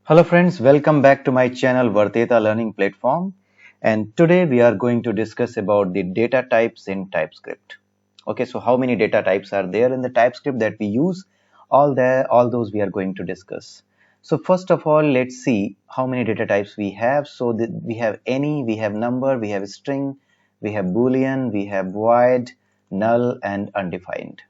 Hello friends, welcome back to my channel Varteta Learning Platform, and today we are going to discuss about the data types in TypeScript. Okay, so how many data types are there in the TypeScript that we use? All those we are going to discuss. So first of all, let's see how many data types we have. So we have any, we have number, we have string, we have boolean, we have void, null, and undefined.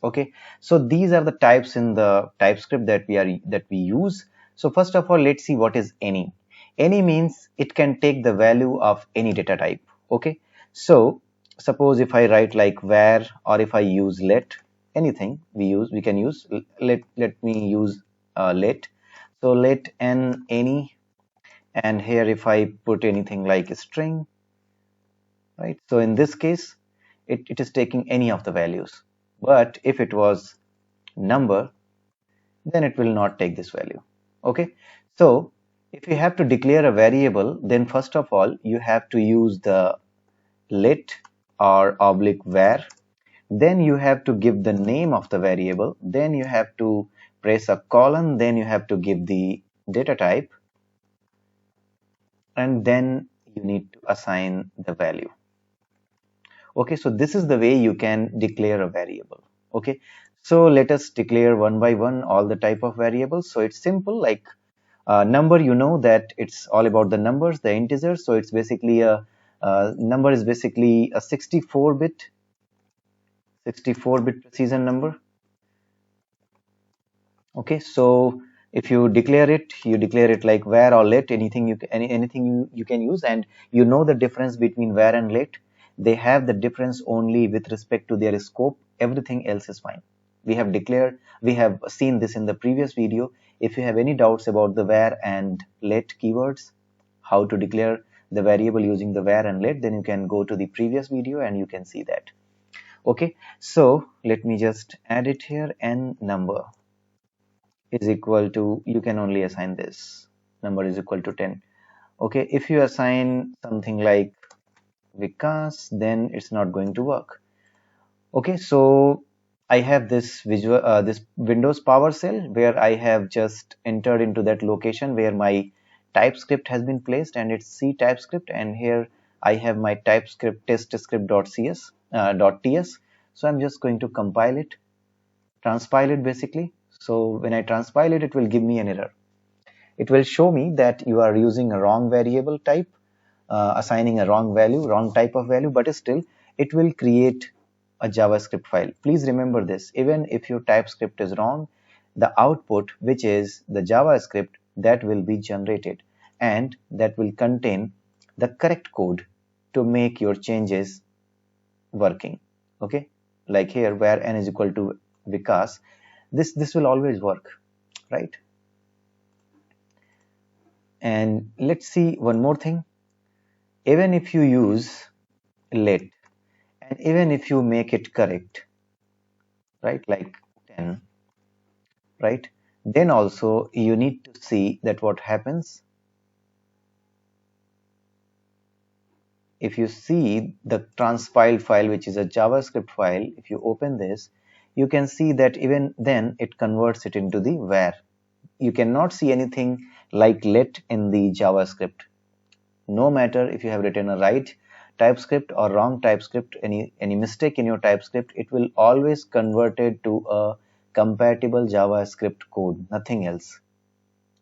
Okay, so these are the types in the TypeScript that we use. So first of all, let's see what is any. Any means it can take the value of any data type. Okay, so suppose if I write like var, or if I use let, anything we can use. Let me use let. So let n any, and here if I put anything like a string, right? So in this case, it is taking any of the values. But if it was number, then it will not take this value. Okay, so if you have to declare a variable, then first of all you have to use the let or oblique var. Then you have to give the name of the variable, then you have to press a colon, then you have to give the data type, and then you need to assign the value. Okay, so this is the way you can declare a variable. Okay, so let us declare one by one all the type of variables. So it's simple, like number, you know that it's all about the numbers, the integers. So it's basically a number is basically a 64-bit precision number. Okay, so if you declare it, you declare it like var or let, anything you can use. And you know the difference between var and let. They have the difference only with respect to their scope. Everything else is fine. We have seen this in the previous video. If you have any doubts about the var and let keywords, how to declare the variable using the var and let, then you can go to the previous video and you can see that. Okay, so let me just add it here. N number is equal to, you can only assign this, number is equal to 10. Okay, if you assign something like Vikash, then it's not going to work. Okay, so I have this this Windows PowerShell where I have just entered into that location where my TypeScript has been placed, and it's C TypeScript, and here I have my TypeScript testscript.cs .ts. So I'm just going to compile it, transpile it basically. So when I transpile it, it will give me an error. It will show me that you are using a wrong variable type, assigning a wrong value, wrong type of value, but still it will create a JavaScript file. Please remember this, even if your TypeScript is wrong, the output, which is the JavaScript, that will be generated, and that will contain the correct code to make your changes working. Okay, like here where n is equal to Vikas, this will always work, right? And let's see one more thing. Even if you use let, and even if you make it correct, right, like 10, right, then also you need to see that what happens. If you see the transpiled file, which is a JavaScript file, if you open this, you can see that even then it converts it into the var. You cannot see anything like let in the JavaScript. No matter if you have written a right TypeScript or wrong TypeScript, any mistake in your TypeScript, it will always convert it to a compatible JavaScript code, nothing else.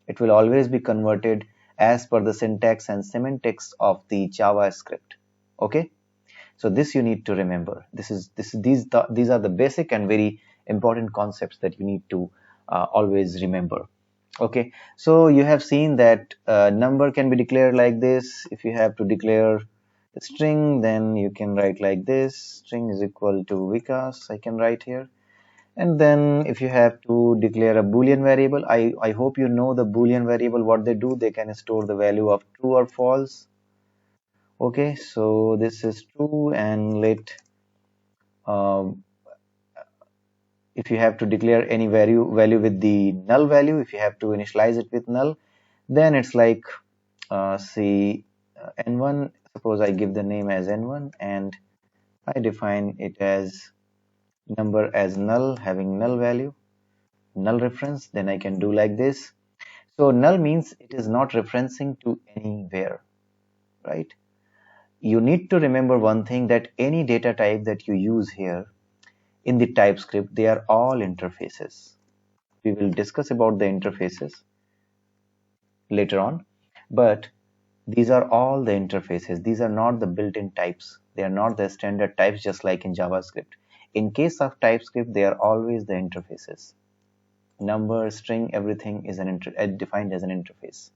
It will always be converted as per the syntax and semantics of the JavaScript. Okay, so this you need to remember. These are the basic and very important concepts that you need to always remember. Okay, so you have seen that number can be declared like this. If you have to declare a string, then you can write like this, string is equal to Vikas, I can write here. And then if you have to declare a boolean variable, I hope you know the boolean variable, what they do, they can store the value of true or false. Okay, so this is true, and let if you have to declare any value with the null value, if you have to initialize it with null, then it's like say n1. Suppose I give the name as n1 and I define it as number as null, having null value, null reference. Then I can do like this. So null means it is not referencing to anywhere, right? You need to remember one thing, that any data type that you use here in the TypeScript, they are all interfaces. We will discuss about the interfaces later on, but these are all the interfaces. These are not the built-in types. They are not the standard types, just like in JavaScript. In case of TypeScript, they are always the interfaces. Number, string, everything is defined as an interface.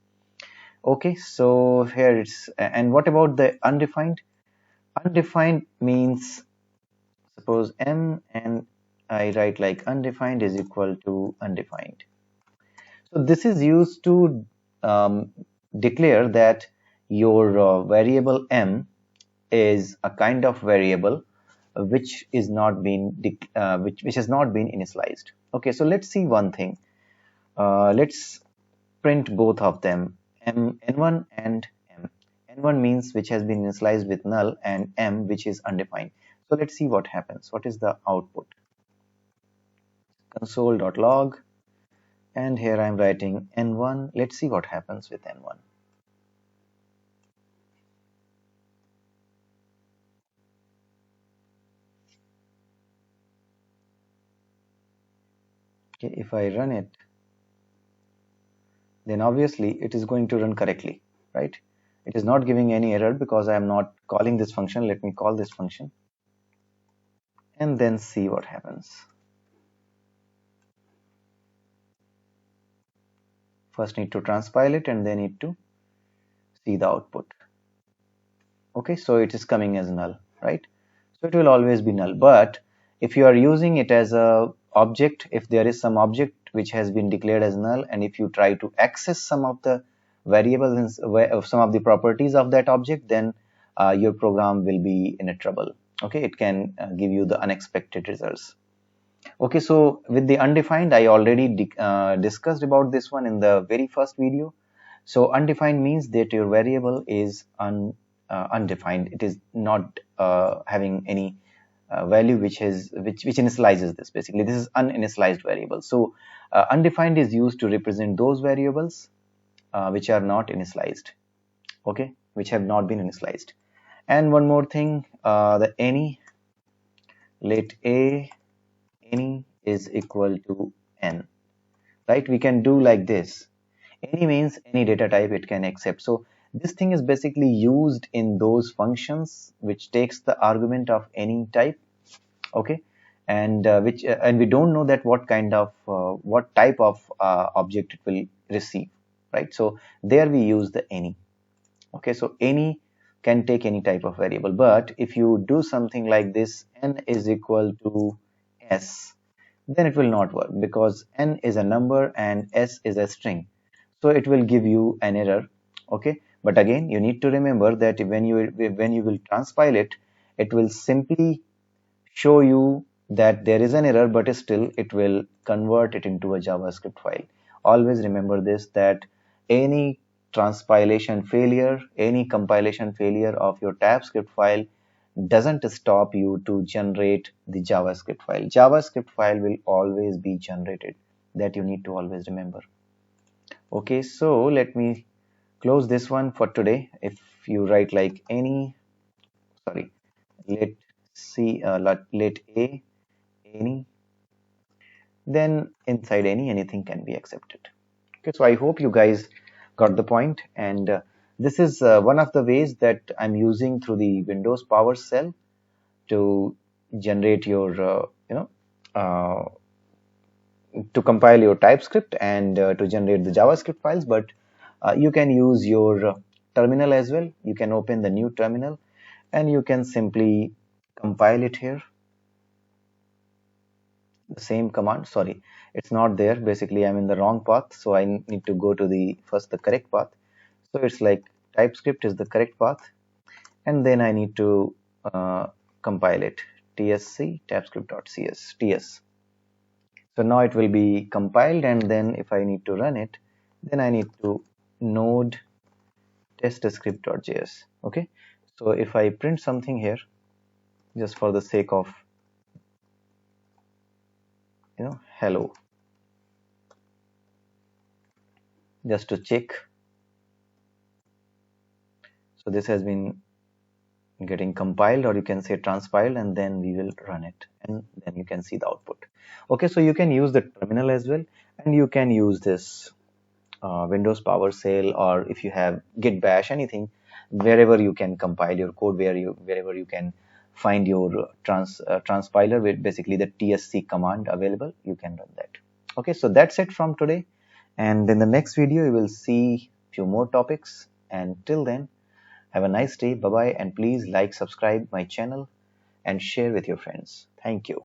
Okay, so here it's, and what about the undefined? Undefined means, suppose m, and I write like undefined is equal to undefined. So this is used to declare that your variable m is a kind of variable which is not been which has not been initialized. Okay, so let's see one thing. Let's print both of them, n1 and m. N1 means which has been initialized with null, and m which is undefined. So let's see what happens. What is the output? Console.log, and here I'm writing n1. Let's see what happens with n1. Okay, if I run it, then obviously it is going to run correctly, right? It is not giving any error because I am not calling this function. Let me call this function and then see what happens. First need to transpile it and then need to see the output. Okay, so it is coming as null, right? So it will always be null. But if you are using it as a object, if there is some object which has been declared as null, and if you try to access some of the variables, some of the properties of that object, then your program will be in a trouble. Okay, it can give you the unexpected results. Okay, so with the undefined, I already discussed about this one in the very first video. So undefined means that your variable is undefined. It is not having any value which initializes this. Basically, this is uninitialized variable. So undefined is used to represent those variables which are not initialized. Okay, which have not been initialized. And one more thing, the any, let a any is equal to n, right? We can do like this. Any means any data type it can accept. So this thing is basically used in those functions which takes the argument of any type. Okay, and and we don't know that what kind of what type of object it will receive, right? So there we use the any. Okay, so any can take any type of variable, but if you do something like this, n is equal to s, then it will not work because n is a number and s is a string, so it will give you an error. Okay, but again you need to remember that when you will transpile it, it will simply show you that there is an error, but still it will convert it into a JavaScript file. Always remember this, that any transpilation failure, any compilation failure of your TypeScript file doesn't stop you to generate the JavaScript file. JavaScript file will always be generated. That you need to always remember. Okay, so let me close this one for today. If you write like any, sorry, let C, let a any, then inside anything can be accepted. Okay, so I hope you guys got the point, and this is one of the ways that I'm using through the Windows PowerShell to generate your uh, to compile your TypeScript and to generate the JavaScript files. But you can use your terminal as well. You can open the new terminal and you can simply compile it here. The same command, sorry, it's not there. Basically I'm in the wrong path, so I need to go to the correct path. So it's like TypeScript is the correct path, and then I need to compile it, tsc typescript.cs ts. So now it will be compiled, and then if I need to run it, then I need to node testscript.js. Okay, so if I print something here, just for the sake of hello, just to check. So this has been getting compiled, or you can say transpiled, and then we will run it, and then you can see the output. Okay, so you can use the terminal as well, and you can use this Windows PowerShell, or if you have Git Bash, anything, wherever you can compile your code, wherever you can find your transpiler with basically the TSC command available, you can run that. Okay, so that's it from today, and in the next video you will see few more topics, and till then, have a nice day. Bye bye, and please like, subscribe my channel and share with your friends. Thank you.